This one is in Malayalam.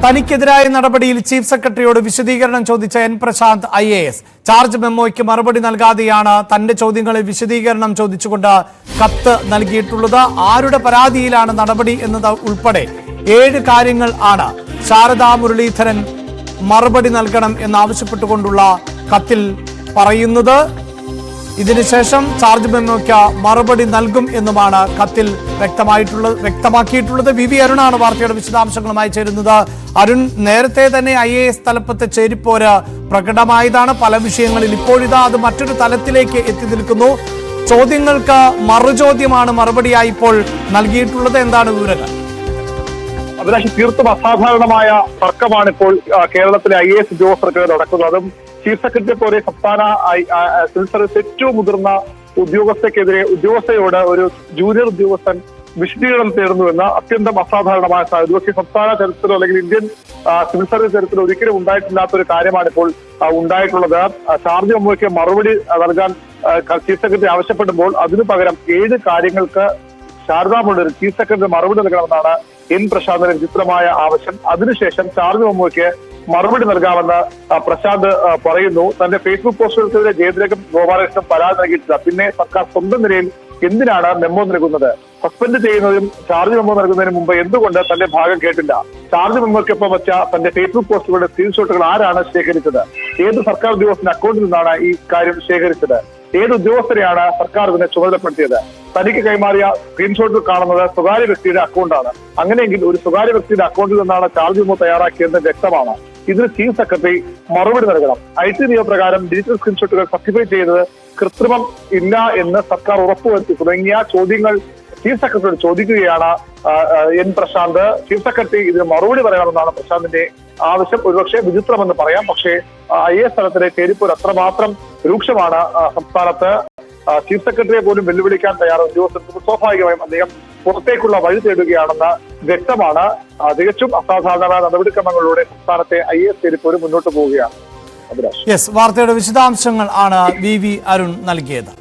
തനിക്കെതിരായ നടപടിയിൽ ചീഫ് സെക്രട്ടറിയോട് വിശദീകരണം ചോദിച്ച എൻ പ്രശാന്ത് IAS ചാർജ് മെമ്മോയ്ക്ക് മറുപടി നൽകാതെയാണ് തന്റെ ചോദ്യങ്ങളിൽ വിശദീകരണം ചോദിച്ചുകൊണ്ട് കത്ത് നൽകിയിട്ടുള്ളത്. ആരുടെ പരാതിയിലാണ് നടപടി എന്നത് ഉൾപ്പെടെ 7 കാര്യങ്ങൾ ആണ് ശാരദാ മുരളീധരൻ മറുപടി നൽകണം എന്നാവശ്യപ്പെട്ടുകൊണ്ടുള്ള കത്തിൽ പറയുന്നത്. ഇതിനുശേഷം ചാർജ് മെമ്മോയ്ക്ക് മറുപടി നൽകും എന്നുമാണ് കത്തിൽ വ്യക്തമാക്കിയിട്ടുള്ളത്. VV അരുണാണ് വാർത്തയുടെ വിശദാംശങ്ങളുമായി ചേരുന്നത്. അരുൺ, നേരത്തെ തന്നെ IAS തലപ്പത്തെ ചേരിപ്പോര് പ്രകടമായതാണ് പല വിഷയങ്ങളിൽ. ഇപ്പോഴിതാ അത് മറ്റൊരു തലത്തിലേക്ക് എത്തി നിൽക്കുന്നു. ചോദ്യങ്ങൾക്ക് മറുചോദ്യമാണ് മറുപടിയായി ഇപ്പോൾ നൽകിയിട്ടുള്ളത്. എന്താണ് വിവരങ്ങൾ? അഭിലാഷ്, തീർത്തും അസാധാരണമായ തർക്കമാണ് ഇപ്പോൾ കേരളത്തിലെ IAS ഉദ്യോഗസ്ഥർക്ക് നടക്കുന്നത്. അതും ചീഫ് സെക്രട്ടറി പോലെ സംസ്ഥാന സിവിൽ സർവീസ് ഏറ്റവും മുതിർന്ന ഉദ്യോഗസ്ഥയോട് ഒരു ജൂനിയർ ഉദ്യോഗസ്ഥൻ വിശദീകരണം തേടുന്നുവെന്ന് അത്യന്തം അസാധാരണമായ സാഹചര്യം. പക്ഷേ സംസ്ഥാന ചരിത്രത്തിലോ അല്ലെങ്കിൽ ഇന്ത്യൻ സിവിൽ സർവീസ് ചരിത്രത്തിലോ ഒരിക്കലും ഉണ്ടായിട്ടില്ലാത്ത ഒരു കാര്യമാണ് ഇപ്പോൾ ഉണ്ടായിട്ടുള്ളത്. ചാർജ് മെമ്മോയ്ക്ക് മറുപടി നൽകാൻ ചീഫ് സെക്രട്ടറി ആവശ്യപ്പെടുമ്പോൾ അതിനു പകരം 7 കാര്യങ്ങൾക്ക് ശാരദാ മുരളീധരൻ ചീഫ് സെക്രട്ടറി മറുപടി നൽകണമെന്നാണ് എൻ പ്രശാന്തിന്റെ വിചിത്രമായ ആവശ്യം. അതിനുശേഷം ചാർജ് മെമ്മോയ്ക്ക് മറുപടി നൽകാമെന്ന് പ്രശാന്ത് പറയുന്നു. തന്റെ ഫേസ്ബുക്ക് പോസ്റ്റുകൾക്കെതിരെ ജയതിലകം ഗോപാലകൃഷ്ണൻ പരാതി നൽകിയിട്ടില്ല. പിന്നെ സർക്കാർ സ്വന്തം നിലയിൽ എന്തിനാണ് മെമ്മോ നൽകുന്നത്? സസ്പെൻഡ് ചെയ്യുന്നതിനും ചാർജ് മെമ്മോ നൽകുന്നതിന് മുമ്പ് എന്തുകൊണ്ട് തന്റെ ഭാഗം കേട്ടില്ല? ചാർജ് മെമ്മോയ്ക്കൊപ്പം വെച്ച തന്റെ ഫേസ്ബുക്ക് പോസ്റ്റുകളുടെ സ്ക്രീൻഷോട്ടുകൾ ആരാണ് ശേഖരിച്ചത്? ഏത് സർക്കാർ ഉദ്യോഗസ്ഥന്റെ അക്കൗണ്ടിൽ നിന്നാണ് ഈ കാര്യം ശേഖരിച്ചത്? ഏത് ഉദ്യോഗസ്ഥരെയാണ് സർക്കാർ ഇതിനെ ചുമതലപ്പെടുത്തിയത്? തനിക്ക് കൈമാറിയ സ്ക്രീൻഷോട്ടിൽ കാണുന്നത് സ്വകാര്യ വ്യക്തിയുടെ അക്കൗണ്ടാണ്. അങ്ങനെയെങ്കിൽ ഒരു സ്വകാര്യ വ്യക്തിയുടെ അക്കൗണ്ടിൽ നിന്നാണ് ചാർജ് മെമ്മോ തയ്യാറാക്കിയതെന്ന് വ്യക്തമാണ്. ഇതിന് ചീഫ് സെക്രട്ടറി മറുപടി നൽകണം. IT നിയമപ്രകാരം ഡിജിറ്റൽ സ്ക്രീൻഷോട്ടുകൾ സർട്ടിഫൈ ചെയ്തത് കൃത്രിമം ഇല്ല എന്ന് സർക്കാർ ഉറപ്പുവരുത്തി തുടങ്ങിയ ചോദ്യങ്ങൾ ചീഫ് സെക്രട്ടറിയോട് ചോദിക്കുകയാണ് എൻ പ്രശാന്ത്. ചീഫ് സെക്രട്ടറി ഇതിന് മറുപടി പറയണമെന്നാണ് പ്രശാന്തിന്റെ ആവശ്യം. ഒരുപക്ഷെ വിചിത്രമെന്ന് പറയാം. പക്ഷേ IAS തലത്തിലെ ചേരിപ്പോര് അത്രമാത്രം രൂക്ഷമാണ് സംസ്ഥാനത്ത്. ചീഫ് സെക്രട്ടറിയെ പോലും വെല്ലുവിളിക്കാൻ തയ്യാറാണ് ഉദ്യോഗസ്ഥർക്ക്. സ്വാഭാവികമായും അദ്ദേഹം പുറത്തേക്കുള്ള വഴി തേടുകയാണെന്ന് വ്യക്തമാണ്. തികച്ചും അസാധാരണമായ നടപടിക്രമങ്ങളിലൂടെ സംസ്ഥാനത്തെ IAS ചേരിപ്പോര് മുന്നോട്ട് പോവുകയാണ്. വാർത്തയുടെ വിശദാംശങ്ങൾ ആണ് VV അരുൺ നൽകിയത്.